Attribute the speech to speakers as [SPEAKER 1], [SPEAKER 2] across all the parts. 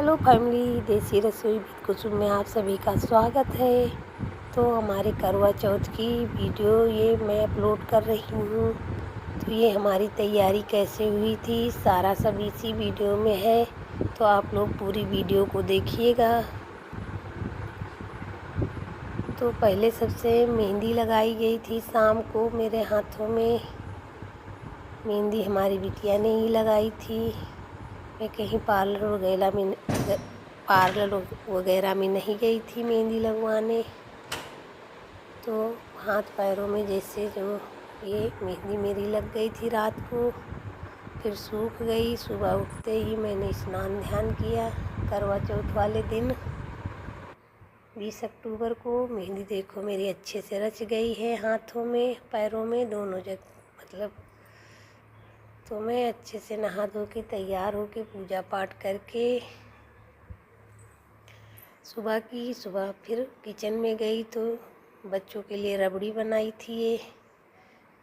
[SPEAKER 1] Hello family, देसी रसोई with कुसुम में आप सभी का स्वागत है। तो हमारे करवा चौथ की वीडियो ये मैं अपलोड कर रही हूँ। तो ये हमारी तैयारी कैसे हुई थी सारा सब इसी वीडियो में है, तो आप लोग पूरी वीडियो को देखिएगा। तो पहले सबसे मेहंदी लगाई गई थी शाम को मेरे हाथों में। मेहंदी हमारी बिटिया ने ही लगाई थी। मैं कहीं पार्लर वगैरह में नहीं गई थी मेहंदी लगवाने। तो हाथ पैरों में जैसे जो ये मेहंदी मेरी लग गई थी रात को, फिर सूख गई। सुबह उठते ही मैंने स्नान ध्यान किया। करवा चौथ वाले दिन 20 अक्टूबर को मेहंदी देखो मेरी अच्छे से रच गई है हाथों में पैरों में दोनों जगह मतलब। तो मैं अच्छे से नहा धो के तैयार होके पूजा पाठ करके सुबह फिर किचन में गई। तो बच्चों के लिए रबड़ी बनाई थी ये,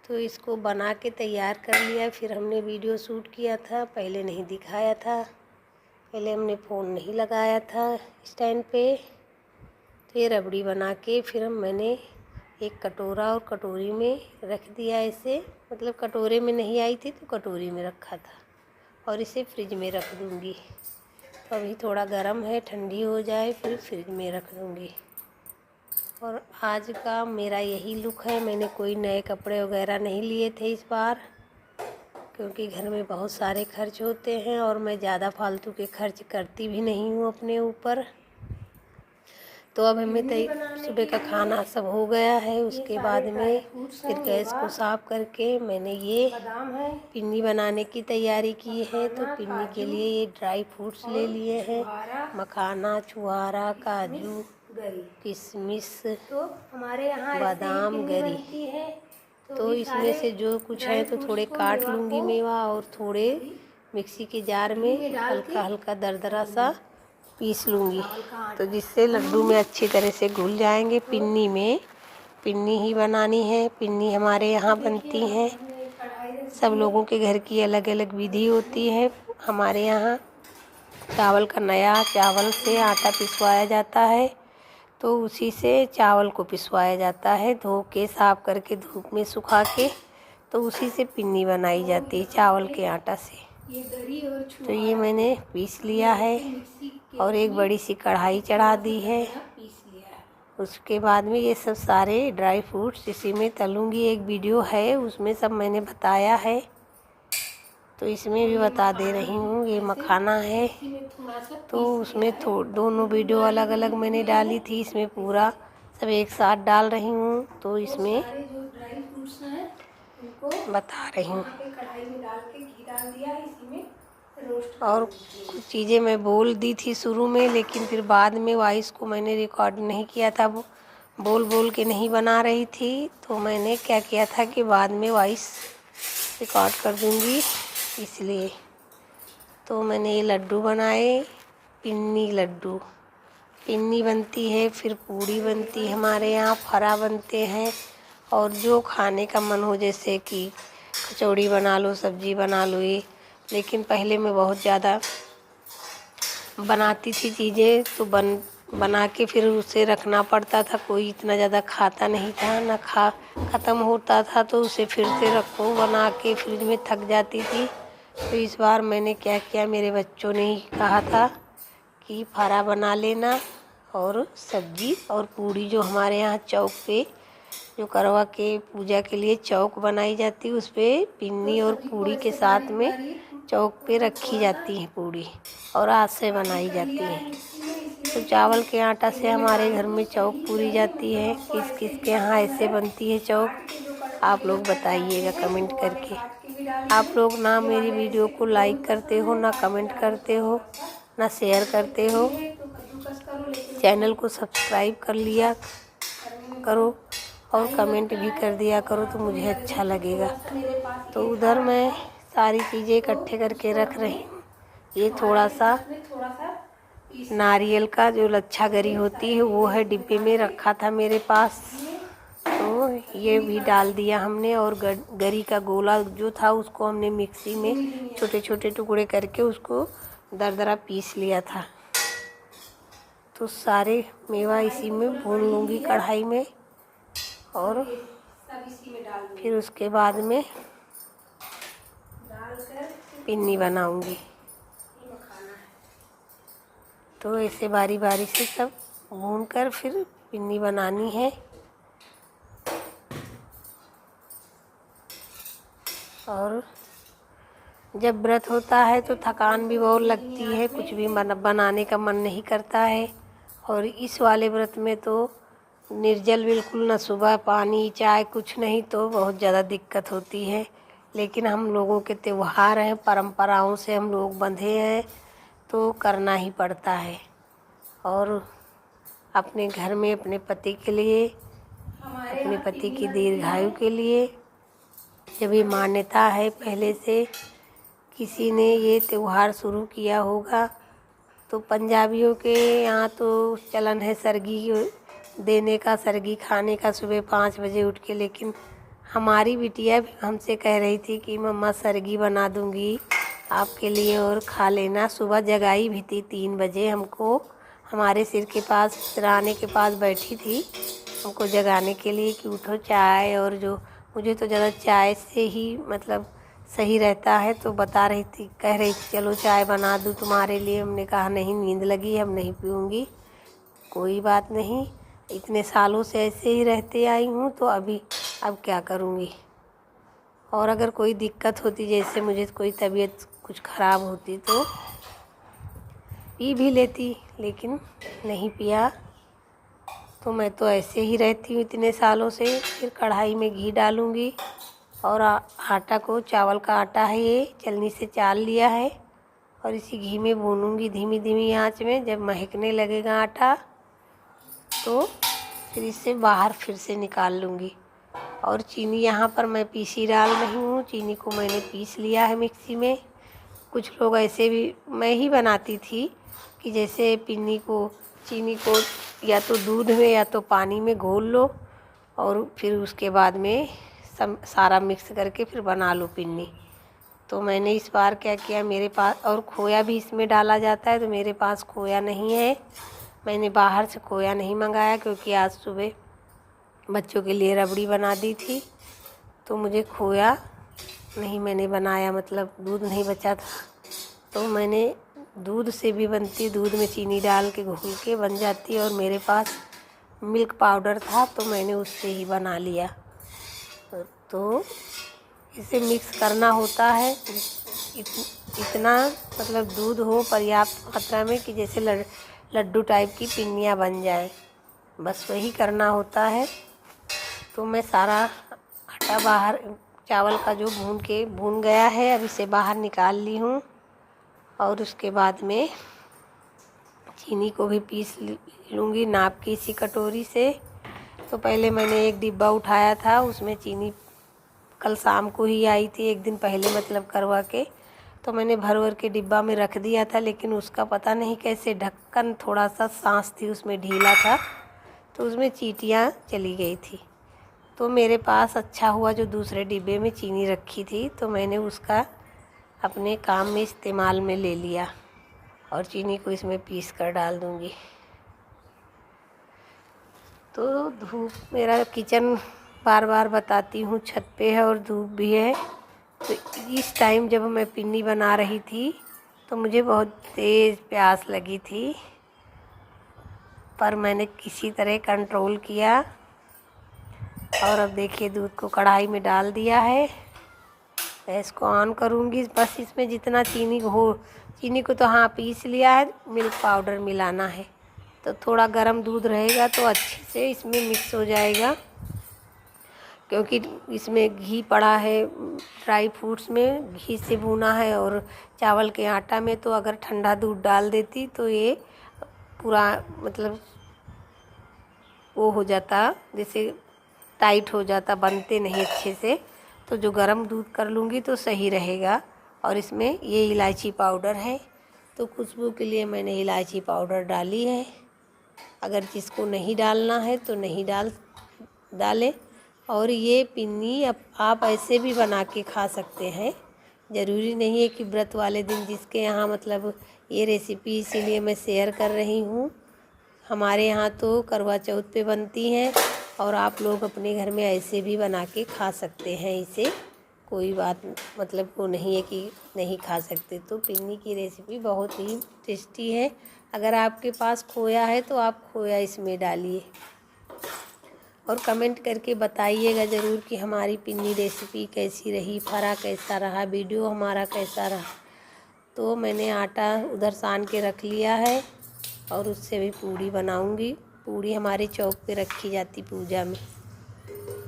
[SPEAKER 1] तो इसको बना के तैयार कर लिया। फिर हमने वीडियो शूट किया था, पहले नहीं दिखाया था, पहले हमने फ़ोन नहीं लगाया था स्टैंड पे। तो ये रबड़ी बना के फिर मैंने एक कटोरा और कटोरी में रख दिया ऐसे, मतलब कटोरे में नहीं आई थी तो कटोरी में रखा था, और इसे फ्रिज में रख दूँगी। तो अभी थोड़ा गर्म है, ठंडी हो जाए फिर फ्रिज में रख दूँगी। और आज का मेरा यही लुक है। मैंने कोई नए कपड़े वगैरह नहीं लिए थे इस बार, क्योंकि घर में बहुत सारे खर्च होते हैं और मैं ज़्यादा फालतू के खर्च करती भी नहीं हूँ अपने ऊपर। तो अब हमें सुबह का खाना सब हो गया है। उसके बाद में फिर गैस को साफ़ करके मैंने ये पिन्नी बनाने की तैयारी की है। तो पिन्नी के लिए ये ड्राई फ्रूट्स ले लिए हैं, मखाना, छुहारा, काजू, किशमिश, बादाम, गरी। तो इसमें से जो कुछ है तो थोड़े काट लूँगी मेवा, और थोड़े मिक्सी के जार में हल्का हल्का दरदरा सा पीस लूँगी, तो जिससे लड्डू में अच्छी तरह से घुल जाएंगे। पिन्नी में पिन्नी ही बनानी है। पिन्नी हमारे यहाँ बनती हैं, सब लोगों के घर की अलग अलग विधि होती है। हमारे यहाँ चावल का नया चावल से आटा पिसवाया जाता है, तो उसी से चावल को पिसवाया जाता है, धो के साफ करके धूप में सुखा के, तो उसी से पिन्नी बनाई जाती है चावल के आटा से। तो ये मैंने पीस लिया है और एक बड़ी सी कढ़ाई चढ़ा दी है। उसके बाद में ये सब सारे ड्राई फ्रूट्स इसी में तलूँगी। एक वीडियो है उसमें सब मैंने बताया है, तो इसमें भी बता दे रही हूँ। ये मखाना है, तो उसमें दोनों वीडियो अलग अलग मैंने डाली थी, इसमें पूरा सब एक साथ डाल रही हूँ। तो इसमें बता रही हूँ। और कुछ चीज़ें मैं बोल दी थी शुरू में, लेकिन फिर बाद में वॉइस को मैंने रिकॉर्ड नहीं किया था, बोल बोल के नहीं बना रही थी। तो मैंने क्या किया था कि बाद में वॉइस रिकॉर्ड कर दूँगी, इसलिए। तो मैंने ये लड्डू बनाए, पिन्नी लड्डू। पिन्नी बनती है, फिर पूड़ी बनती है हमारे यहाँ, फरा बनते हैं, और जो खाने का मन हो, जैसे कि कचौड़ी बना लो, सब्जी बना लो ये। लेकिन पहले मैं बहुत ज़्यादा बनाती थी चीज़ें, तो बना के फिर उसे रखना पड़ता था। कोई इतना ज़्यादा खाता नहीं था, ना ख़त्म होता था, तो उसे फिर से रखो बना के, फ्रिज में थक जाती थी। तो इस बार मैंने क्या किया, मेरे बच्चों ने ही कहा था कि फरा बना लेना, और सब्जी और पूड़ी जो हमारे यहाँ चौक पे जो करवा के पूजा के लिए चौक बनाई जाती है, उस पर पिन्नी और पूड़ी के साथ में चौक पे रखी जाती है पूड़ी, और हाथ से बनाई जाती है। तो चावल के आटा से हमारे घर में चौक पूरी जाती है। किस किस के यहाँ ऐसे बनती है चौक, आप लोग बताइएगा कमेंट करके। आप लोग ना मेरी वीडियो को लाइक करते हो, ना कमेंट करते हो, ना शेयर करते हो। चैनल को सब्सक्राइब कर लिया करो और कमेंट भी कर दिया करो, तो मुझे अच्छा लगेगा। तो उधर मैं सारी चीज़ें इकट्ठे करके रख रही हूँ। ये थोड़ा सा नारियल का जो लच्छा गरी होती है वो है, डिब्बे में रखा था मेरे पास, तो ये भी डाल दिया हमने। और गरी का गोला जो था उसको हमने मिक्सी में छोटे छोटे टुकड़े करके उसको दरदरा पीस लिया था। तो सारे मेवा इसी में भून लूँगी कढ़ाई में, और फिर उसके बाद में पिन्नी बनाऊँगी। तो ऐसे बारी बारी से सब भून कर फिर पिन्नी बनानी है। और जब व्रत होता है तो थकान भी बहुत लगती है, कुछ भी बनाने का मन नहीं करता है। और इस वाले व्रत में तो निर्जल बिल्कुल, न सुबह पानी चाय कुछ नहीं, तो बहुत ज़्यादा दिक्कत होती है। लेकिन हम लोगों के त्योहार हैं, परंपराओं से हम लोग बंधे हैं, तो करना ही पड़ता है। और अपने घर में अपने पति के लिए, अपने पति की दीर्घायु के लिए, जब ये मान्यता है पहले से किसी ने ये त्यौहार शुरू किया होगा। तो पंजाबियों के यहाँ तो चलन है सरगी देने का, सरगी खाने का सुबह 5 बजे उठ के। लेकिन हमारी बिटिया भी हमसे कह रही थी कि मम्मा सरगी बना दूँगी आपके लिए और खा लेना। सुबह जगाई भी थी 3 बजे हमको, हमारे सिर के पास, सिरहाने के पास बैठी थी हमको जगाने के लिए कि उठो चाय। और जो मुझे तो ज़्यादा चाय से ही मतलब सही रहता है, तो बता रही थी, कह रही थी चलो चाय बना दूँ तुम्हारे लिए। हमने कहा नहीं, नींद लगी, हम नहीं पीऊँगी। कोई बात नहीं, इतने सालों से ऐसे ही रहते आई हूँ, तो अब क्या करूँगी। और अगर कोई दिक्कत होती, जैसे मुझे कोई तबीयत कुछ ख़राब होती, तो पी भी लेती, लेकिन नहीं पिया। तो मैं तो ऐसे ही रहती हूँ इतने सालों से। फिर कढ़ाई में घी डालूँगी और आटा को, चावल का आटा है ये, चलनी से चाल लिया है, और इसी घी में भूनूँगी धीमी धीमी आंच में। जब महकने लगेगा आटा तो फिर इसे बाहर फिर से निकाल लूँगी। और चीनी यहाँ पर मैं पीसी डाल रही हूँ, चीनी को मैंने पीस लिया है मिक्सी में। कुछ लोग ऐसे भी, मैं ही बनाती थी कि जैसे पिन्नी को, चीनी को या तो दूध में या तो पानी में घोल लो, और फिर उसके बाद में सारा मिक्स करके फिर बना लो पिन्नी। तो मैंने इस बार क्या किया, मेरे पास और खोया भी इसमें डाला जाता है, तो मेरे पास खोया नहीं है। मैंने बाहर से खोया नहीं मंगाया, क्योंकि आज सुबह बच्चों के लिए रबड़ी बना दी थी, तो मुझे खोया नहीं मैंने बनाया, मतलब दूध नहीं बचा था। तो मैंने दूध से भी बनती, दूध में चीनी डाल के घोल के बन जाती, और मेरे पास मिल्क पाउडर था तो मैंने उससे ही बना लिया। तो इसे मिक्स करना होता है, इतना मतलब दूध हो पर्याप्त मात्रा में कि जैसे लड्डू टाइप की पिन्नियाँ बन जाए, बस वही करना होता है। तो मैं सारा आटा बाहर, चावल का जो भून गया है, अब इसे बाहर निकाल ली हूँ। और उसके बाद में चीनी को भी पीस लूँगी नाप की इसी कटोरी से। तो पहले मैंने एक डिब्बा उठाया था, उसमें चीनी कल शाम को ही आई थी, एक दिन पहले मतलब करवा के। तो मैंने भर के डिब्बा में रख दिया था, लेकिन उसका पता नहीं कैसे ढक्कन थोड़ा सा सांस थी उसमें, ढीला था, तो उसमें चींटियाँ चली गई थी। तो मेरे पास अच्छा हुआ जो दूसरे डिब्बे में चीनी रखी थी, तो मैंने उसका अपने काम में इस्तेमाल में ले लिया। और चीनी को इसमें पीस कर डाल दूँगी। तो धूप, मेरा किचन बार बार बताती हूँ छत पे है और धूप भी है। तो इस टाइम जब मैं पिन्नी बना रही थी तो मुझे बहुत तेज़ प्यास लगी थी, पर मैंने किसी तरह कंट्रोल किया। और अब देखिए दूध को कढ़ाई में डाल दिया है, गैस को ऑन करूँगी। बस इसमें जितना चीनी को तो हाँ पीस लिया है, मिल्क पाउडर मिलाना है। तो थोड़ा गर्म दूध रहेगा तो अच्छे से इसमें मिक्स हो जाएगा, क्योंकि इसमें घी पड़ा है, ड्राई फ्रूट्स में घी से भुना है, और चावल के आटा में तो अगर ठंडा दूध डाल देती तो ये पूरा मतलब वो हो जाता, जैसे टाइट हो जाता, बनते नहीं अच्छे से। तो जो गरम दूध कर लूँगी तो सही रहेगा। और इसमें ये इलायची पाउडर है, तो खुशबू के लिए मैंने इलायची पाउडर डाली है। अगर जिसको नहीं डालना है तो नहीं डालें। और ये पिन्नी आप ऐसे भी बना के खा सकते हैं, ज़रूरी नहीं है कि व्रत वाले दिन जिसके यहाँ मतलब ये रेसिपी इसीलिए मैं शेयर कर रही हूँ। हमारे यहाँ तो करवा चौथ पे बनती हैं और आप लोग अपने घर में ऐसे भी बना के खा सकते हैं। इसे कोई बात मतलब वो नहीं है कि नहीं खा सकते। तो पिन्नी की रेसिपी बहुत ही टेस्टी है। अगर आपके पास खोया है तो आप खोया इसमें डालिए और कमेंट करके बताइएगा ज़रूर कि हमारी पिन्नी रेसिपी कैसी रही, फरा कैसा रहा, वीडियो हमारा कैसा रहा। तो मैंने आटा उधर सान के रख लिया है और उससे भी पूड़ी बनाऊंगी। पूड़ी हमारे चौक पे रखी जाती पूजा में।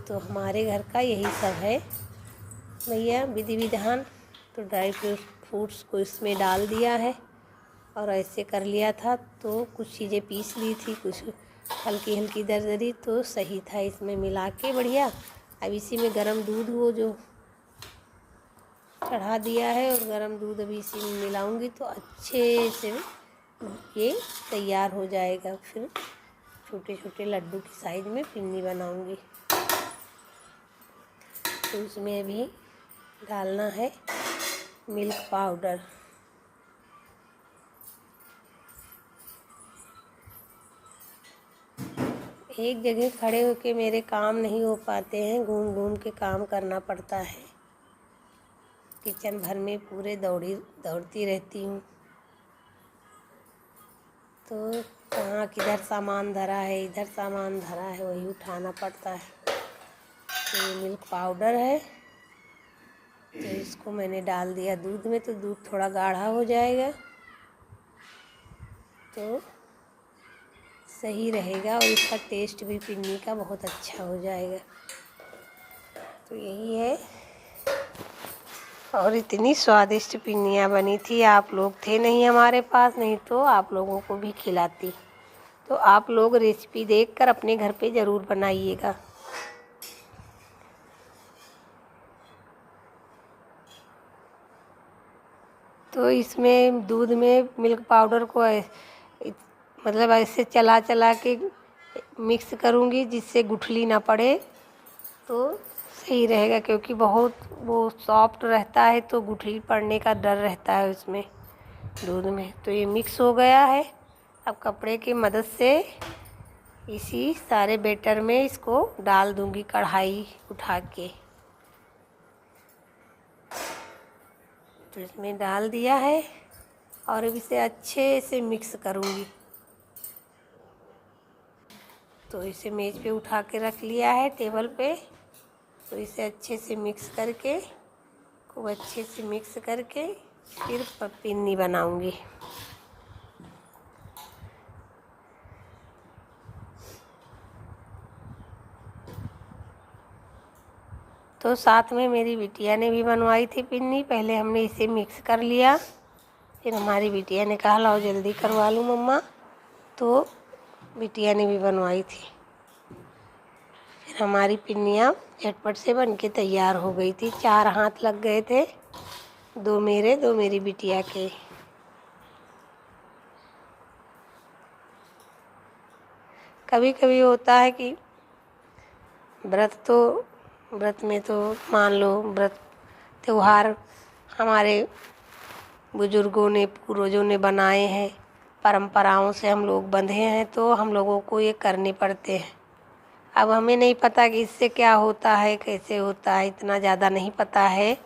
[SPEAKER 1] तो हमारे घर का यही सब है भैया विधि विधान। तो ड्राई फ्रूट्स को इसमें डाल दिया है और ऐसे कर लिया था। तो कुछ चीज़ें पीस ली थी, कुछ हल्की हल्की दरदरी, तो सही था इसमें मिला के बढ़िया। अब इसी में गरम दूध वो जो चढ़ा दिया है और गरम दूध अभी इसी में मिलाऊंगी तो अच्छे से ये तैयार हो जाएगा। फिर छोटे छोटे लड्डू की साइज में पिन्नी बनाऊंगी। तो उसमें अभी डालना है मिल्क पाउडर। एक जगह खड़े होके मेरे काम नहीं हो पाते हैं, घूम घूम के काम करना पड़ता है। किचन भर में पूरे दौड़ती रहती हूँ। तो कहाँ किधर सामान धरा है, इधर सामान धरा है, वही उठाना पड़ता है। तो ये मिल्क पाउडर है, तो इसको मैंने डाल दिया दूध में। तो दूध थोड़ा गाढ़ा हो जाएगा तो सही रहेगा और इसका टेस्ट भी पिन्नी का बहुत अच्छा हो जाएगा। तो यही है। और इतनी स्वादिष्ट पिन्नियाँ बनी थी। आप लोग थे नहीं हमारे पास, नहीं तो आप लोगों को भी खिलाती। तो आप लोग रेसिपी देखकर अपने घर पे ज़रूर बनाइएगा। तो इसमें दूध में मिल्क पाउडर को मतलब ऐसे चला चला के मिक्स करूँगी जिससे गुठली ना पड़े तो सही रहेगा, क्योंकि बहुत वो सॉफ्ट रहता है तो गुठली पड़ने का डर रहता है उसमें दूध में। तो ये मिक्स हो गया है। अब कपड़े की मदद से इसी सारे बैटर में इसको डाल दूँगी कढ़ाई उठा के। तो इसमें डाल दिया है और अब इसे अच्छे से मिक्स करूँगी। तो इसे मेज पे उठा के रख लिया है टेबल पे। तो इसे अच्छे से मिक्स करके खूब अच्छे से मिक्स करके फिर पिन्नी बनाऊँगी। तो साथ में मेरी बिटिया ने भी बनवाई थी पिन्नी। पहले हमने इसे मिक्स कर लिया, फिर हमारी बिटिया ने कहा लाओ जल्दी करवा लूँ मम्मा। तो बिटिया ने भी बनवाई थी। फिर हमारी पिन्नियाँ झटपट से बन के तैयार हो गई थी। 4 हाथ लग गए थे, 2 मेरे 2 मेरी बिटिया के। कभी कभी होता है कि व्रत में तो मान लो व्रत त्योहार हमारे बुजुर्गों ने पूर्वजों ने बनाए हैं, परंपराओं से हम लोग बंधे हैं, तो हम लोगों को ये करने पड़ते हैं। अब हमें नहीं पता कि इससे क्या होता है, कैसे होता है, इतना ज़्यादा नहीं पता है।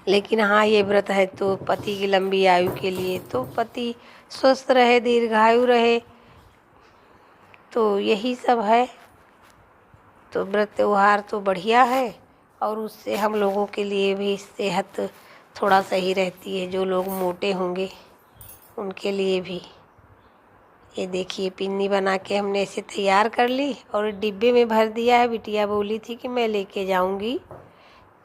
[SPEAKER 1] लेकिन हाँ, ये व्रत है तो पति की लंबी आयु के लिए, तो पति स्वस्थ रहे, दीर्घायु रहे, तो यही सब है। तो व्रत त्योहार तो बढ़िया है और उससे हम लोगों के लिए भी सेहत थोड़ा सही रहती है। जो लोग मोटे होंगे उनके लिए भी। ये देखिए पिन्नी बना के हमने ऐसे तैयार कर ली और डिब्बे में भर दिया है। बिटिया बोली थी कि मैं लेके जाऊंगी,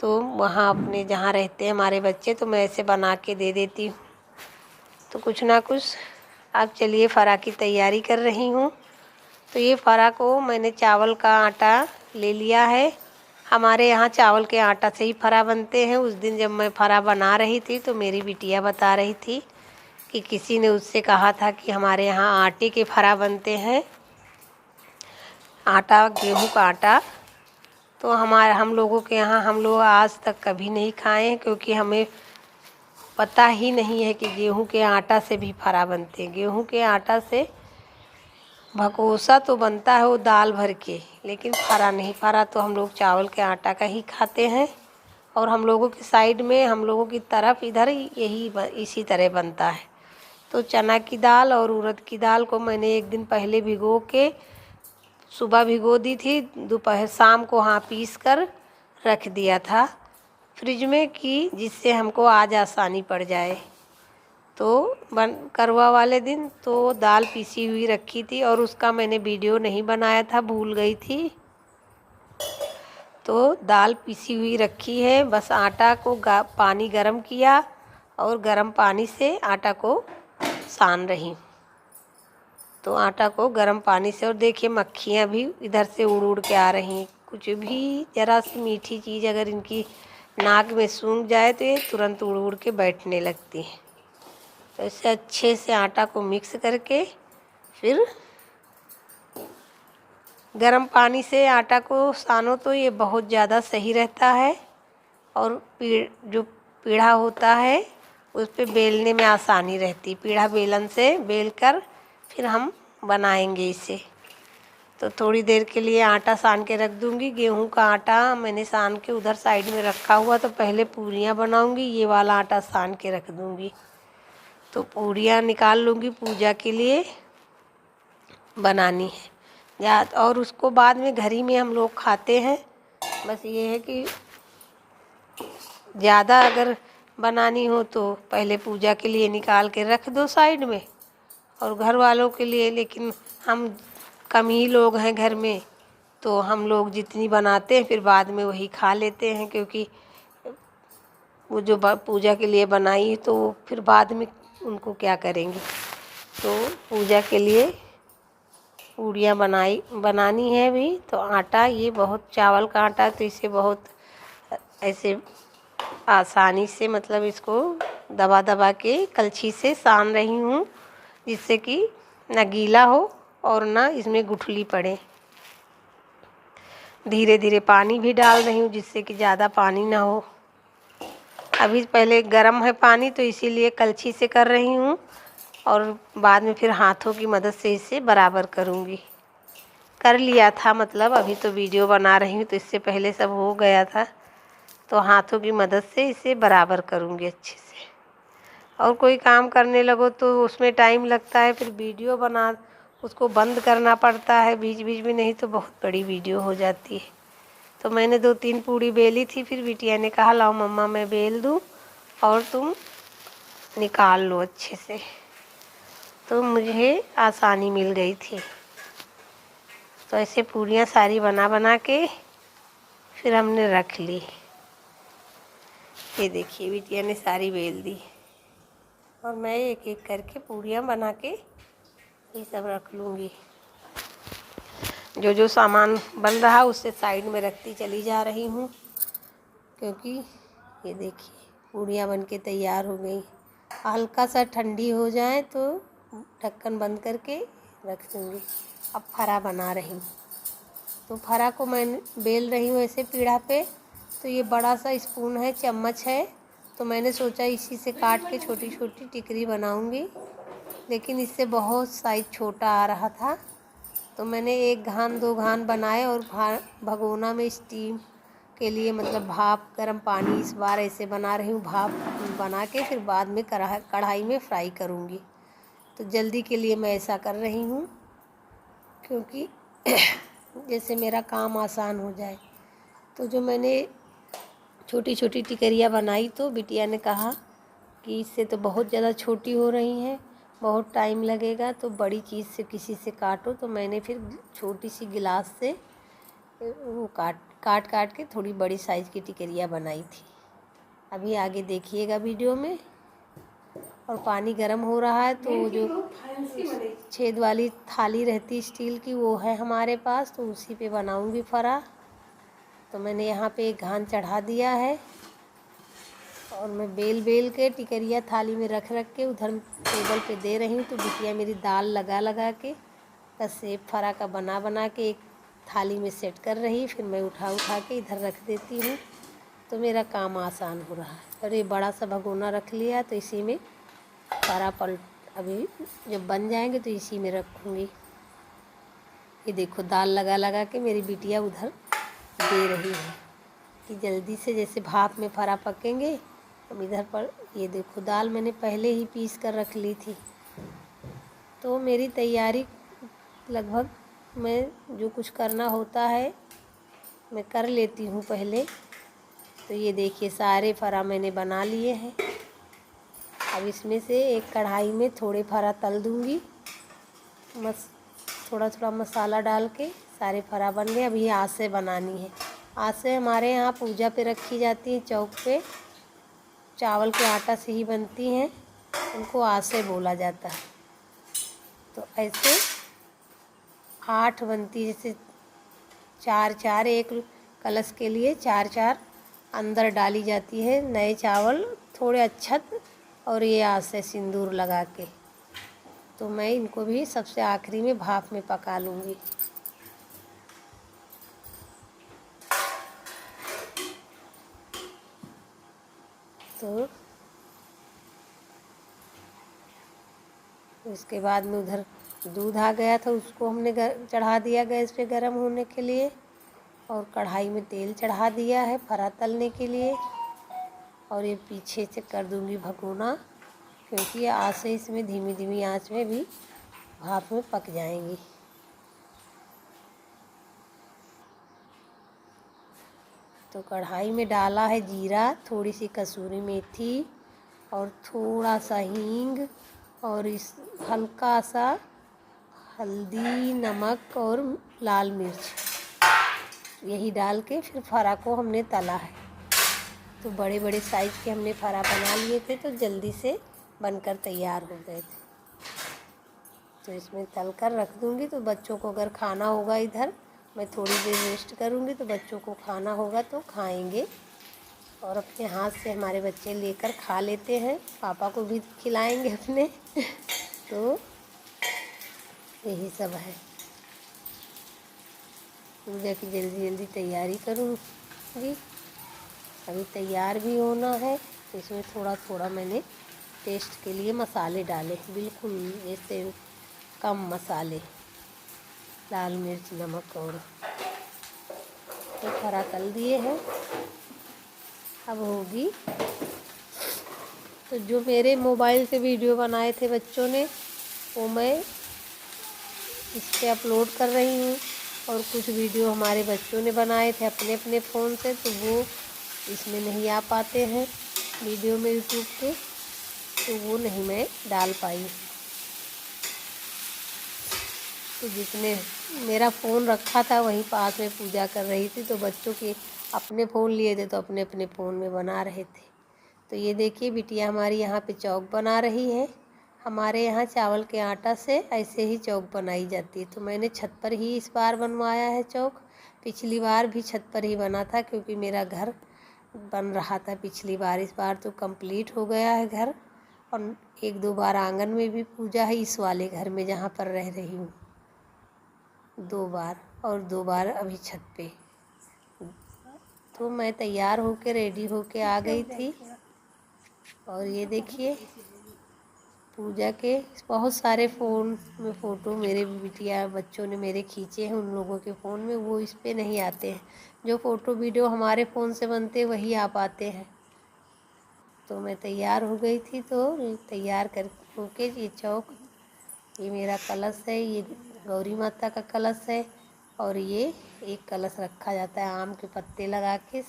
[SPEAKER 1] तो वहाँ अपने जहाँ रहते हैं हमारे बच्चे, तो मैं ऐसे बना के दे देती हूँ। तो कुछ ना कुछ। अब चलिए फरा की तैयारी कर रही हूँ। तो ये फरा को मैंने चावल का आटा ले लिया है। हमारे यहाँ चावल के आटा से ही फरा बनते हैं। उस दिन जब मैं फरा बना रही थी तो मेरी बिटिया बता रही थी कि किसी ने उससे कहा था कि हमारे यहाँ आटे के फरा बनते हैं, आटा गेहूं का आटा। तो हम लोगों के यहाँ हम लोग आज तक कभी नहीं खाए हैं, क्योंकि हमें पता ही नहीं है कि गेहूं के आटा से भी फरा बनते हैं। गेहूं के आटा से भकोसा तो बनता है वो दाल भर के, लेकिन फरा नहीं। फरा तो हम लोग चावल के आटा का ही खाते हैं। और हम लोगों की साइड में, हम लोगों की तरफ इधर इसी तरह बनता है। तो चना की दाल और उड़द की दाल को मैंने एक दिन पहले भिगो के, सुबह भिगो दी थी, दोपहर शाम को पीस कर रख दिया था फ्रिज में, कि जिससे हमको आज आसानी पड़ जाए। तो करवा वाले दिन तो दाल पीसी हुई रखी थी और उसका मैंने वीडियो नहीं बनाया था, भूल गई थी। तो दाल पीसी हुई रखी है, बस आटा को पानी गरम किया और गरम पानी से आटा को सान रही। तो आटा को गरम पानी से, और देखिए मक्खियाँ भी इधर से उड़ उड़ के आ रही। कुछ भी ज़रा सी मीठी चीज़ अगर इनकी नाक में सूंघ जाए तो ये तुरंत उड़ उड़ के बैठने लगती हैं। तो इसे अच्छे से आटा को मिक्स करके फिर गरम पानी से आटा को सानो तो ये बहुत ज़्यादा सही रहता है। और जो पीढ़ा होता है उस पे बेलने में आसानी रहती। पीढ़ा बेलन से बेल कर फिर हम बनाएंगे इसे। तो थोड़ी देर के लिए आटा सान के रख दूंगी। गेहूं का आटा मैंने सान के उधर साइड में रखा हुआ, तो पहले पूरियां बनाऊंगी। ये वाला आटा सान के रख दूंगी। तो पूरियां निकाल लूँगी, पूजा के लिए बनानी है और उसको बाद में घर ही में हम लोग खाते हैं। बस ये है कि ज़्यादा अगर बनानी हो तो पहले पूजा के लिए निकाल के रख दो साइड में, और घर वालों के लिए। लेकिन हम कम ही लोग हैं घर में, तो हम लोग जितनी बनाते हैं फिर बाद में वही खा लेते हैं, क्योंकि वो जो पूजा के लिए बनाई है तो फिर बाद में उनको क्या करेंगे। तो पूजा के लिए पूड़ियाँ बनानी है भी। तो आटा ये बहुत, चावल का आटा तो इसे बहुत ऐसे आसानी से, मतलब इसको दबा दबा के कलछी से सान रही हूँ, जिससे कि ना गीला हो और ना इसमें गुठली पड़े। धीरे धीरे पानी भी डाल रही हूँ जिससे कि ज़्यादा पानी ना हो। अभी पहले गर्म है पानी तो इसीलिए कलछी से कर रही हूँ, और बाद में फिर हाथों की मदद से इसे बराबर करूँगी। कर लिया था, मतलब अभी तो वीडियो बना रही हूँ तो इससे पहले सब हो गया था। तो हाथों की मदद से इसे बराबर करूँगी अच्छे से। और कोई काम करने लगो तो उसमें टाइम लगता है, फिर वीडियो उसको बंद करना पड़ता है बीच बीच में, नहीं तो बहुत बड़ी वीडियो हो जाती है। तो मैंने 2-3 पूड़ी बेली थी, फिर बिटिया ने कहा लाओ मम्मा मैं बेल दूँ और तुम निकाल लो अच्छे से। तो मुझे आसानी मिल गई थी। तो ऐसे पूड़ियाँ सारी बना बना के फिर हमने रख ली। ये देखिए बिटिया ने सारी बेल दी, और मैं एक एक करके पूड़ियाँ बना के ये सब रख लूँगी। जो जो सामान बन रहा उससे साइड में रखती चली जा रही हूँ, क्योंकि ये देखिए पूड़ियाँ बन के तैयार हो गई। हल्का सा ठंडी हो जाए तो ढक्कन बंद करके रख दूँगी। अब फरा बना रही हूँ। तो फरा को मैं बेल रही हूँ ऐसे पीढ़ा पे। तो ये बड़ा सा स्पून है, चम्मच है, तो मैंने सोचा इसी से काट के छोटी छोटी टिकरी बनाऊँगी। लेकिन इससे बहुत साइज छोटा आ रहा था, तो मैंने 1 घान 2 घान बनाए और भगोना में स्टीम के लिए, मतलब भाप गर्म पानी, इस बार ऐसे बना रही हूँ। भाप बना के फिर बाद में कढ़ाई में फ्राई करूँगी। तो जल्दी के लिए मैं ऐसा कर रही हूँ, क्योंकि जैसे मेरा काम आसान हो जाए। तो जो मैंने छोटी छोटी टिकरियाँ बनाई तो बिटिया ने कहा कि इससे तो बहुत ज़्यादा छोटी हो रही हैं, बहुत टाइम लगेगा, तो बड़ी चीज़ से किसी से काटो। तो मैंने फिर छोटी सी गिलास से वो काट के थोड़ी बड़ी साइज़ की टिकरियाँ बनाई थी। अभी आगे देखिएगा वीडियो में। और पानी गर्म हो रहा है, तो जो छेद वाली थाली रहती स्टील की वो है हमारे पास, तो उसी पे बनाऊंगी फरा। तो मैंने यहाँ पे 1 घान चढ़ा दिया है, और मैं बेल के टिकरिया थाली में रख के उधर टेबल पे दे रही हूँ। तो बिटिया मेरी दाल लगा के बस शेप फरा का बना के एक थाली में सेट कर रही। फिर मैं उठा के इधर रख देती हूँ, तो मेरा काम आसान हो रहा है। और ये बड़ा सा भगोना रख लिया, तो इसी में फरा अभी जब बन जाएंगे तो इसी में रखूँगी। ये देखो दाल लगा लगा के मेरी बिटिया उधर दे रही है कि जल्दी से जैसे भाप में फरा पकेंगे। अब इधर पर ये देखो दाल मैंने पहले ही पीस कर रख ली थी। तो मेरी तैयारी लगभग मैं जो कुछ करना होता है मैं कर लेती हूँ पहले। तो ये देखिए सारे फरा मैंने बना लिए हैं। अब इसमें से एक कढ़ाई में थोड़े फरा तल दूँगी। थोड़ा थोड़ा मसाला डाल के सारे फरा बन गए। अभी आँच से बनानी है। आँच से हमारे यहाँ पूजा पे रखी जाती है चौक पे, चावल के आटा से ही बनती हैं, उनको आँच से बोला जाता है। तो ऐसे 8 बनती, जैसे 4 एक कलश के लिए 4 अंदर डाली जाती है नए चावल, थोड़े अच्छत और ये आँच से सिंदूर लगा के। तो मैं इनको भी सबसे आखिरी में भाप में पका लूँगी। तो उसके बाद में उधर दूध आ गया था, उसको हमने चढ़ा दिया गैस पे गर्म होने के लिए, और कढ़ाई में तेल चढ़ा दिया है फरा तलने के लिए। और ये पीछे से कर दूँगी भगोना, क्योंकि ये आँच से इसमें धीमी धीमी आँच में भी भाप में पक जाएंगी। तो कढ़ाई में डाला है जीरा, थोड़ी सी कसूरी मेथी और थोड़ा सा हींग और इस हल्का सा हल्दी, नमक और लाल मिर्च, यही डाल के फिर फरा को हमने तला है। तो बड़े बड़े साइज़ के हमने फरा बना लिए थे, तो जल्दी से बनकर तैयार हो गए थे। तो इसमें तल कर रख दूँगी। तो बच्चों को अगर खाना होगा, इधर मैं थोड़ी देर रेस्ट करूँगी, तो बच्चों को खाना होगा तो खाएंगे। और अपने हाथ से हमारे बच्चे लेकर खा लेते हैं, पापा को भी खिलाएंगे अपने। तो यही सब है। पूजा की जल्दी जल्दी तैयारी करूँगी। अभी तैयार भी होना है। तो इसमें थोड़ा थोड़ा मैंने टेस्ट के लिए मसाले डाले, बिल्कुल जैसे कम मसाले, लाल मिर्च, नमक, और तो फरा तल दिए हैं। अब होगी, तो जो मेरे मोबाइल से वीडियो बनाए थे बच्चों ने, वो मैं इस पे अपलोड कर रही हूँ। और कुछ वीडियो हमारे बच्चों ने बनाए थे अपने अपने फ़ोन से, तो वो इसमें नहीं आ पाते हैं वीडियो में यूट्यूब पे, तो वो नहीं मैं डाल पाई। तो जितने मेरा फ़ोन रखा था वहीं पास में पूजा कर रही थी, तो बच्चों के अपने फ़ोन लिए थे तो अपने अपने फ़ोन में बना रहे थे। तो ये देखिए बिटिया हमारी यहाँ पे चौक बना रही है। हमारे यहाँ चावल के आटा से ऐसे ही चौक बनाई जाती है। तो मैंने छत पर ही इस बार बनवाया है चौक। पिछली बार भी छत पर ही बना था, क्योंकि मेरा घर बन रहा था पिछली बार। इस बार तो कंप्लीट हो गया है घर, और 1-2 बार आंगन में भी पूजा है इस वाले घर में जहाँ पर रह रही हूँ, 2 बार, और 2 बार अभी छत पे। तो मैं तैयार होके रेडी होके आ गई थी। और ये देखिए पूजा के बहुत सारे फ़ोन में फ़ोटो मेरे बिटिया बच्चों ने मेरे खींचे हैं, उन लोगों के फ़ोन में, वो इस पे नहीं आते हैं। जो फ़ोटो वीडियो हमारे फ़ोन से बनते वही आ पाते हैं। तो मैं तैयार हो गई थी। तो तैयार कर होके ये चौक, ये मेरा कलश है, ये गौरी माता का कलश है, और ये एक कलश रखा जाता है आम के पत्ते लगा के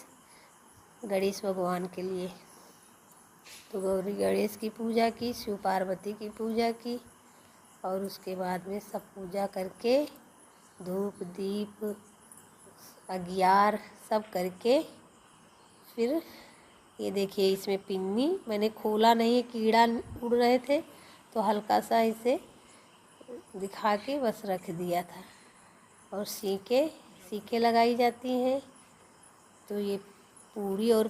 [SPEAKER 1] गणेश भगवान के लिए। तो गौरी गणेश की पूजा की, शिव पार्वती की पूजा की, और उसके बाद में सब पूजा करके धूप दीप अगियार सब करके, फिर ये देखिए इसमें पिन्नी मैंने खोला नहीं, कीड़ा उड़ रहे थे, तो हल्का सा इसे दिखा के बस रख दिया था। और सीके लगाई जाती हैं। तो ये पूरी और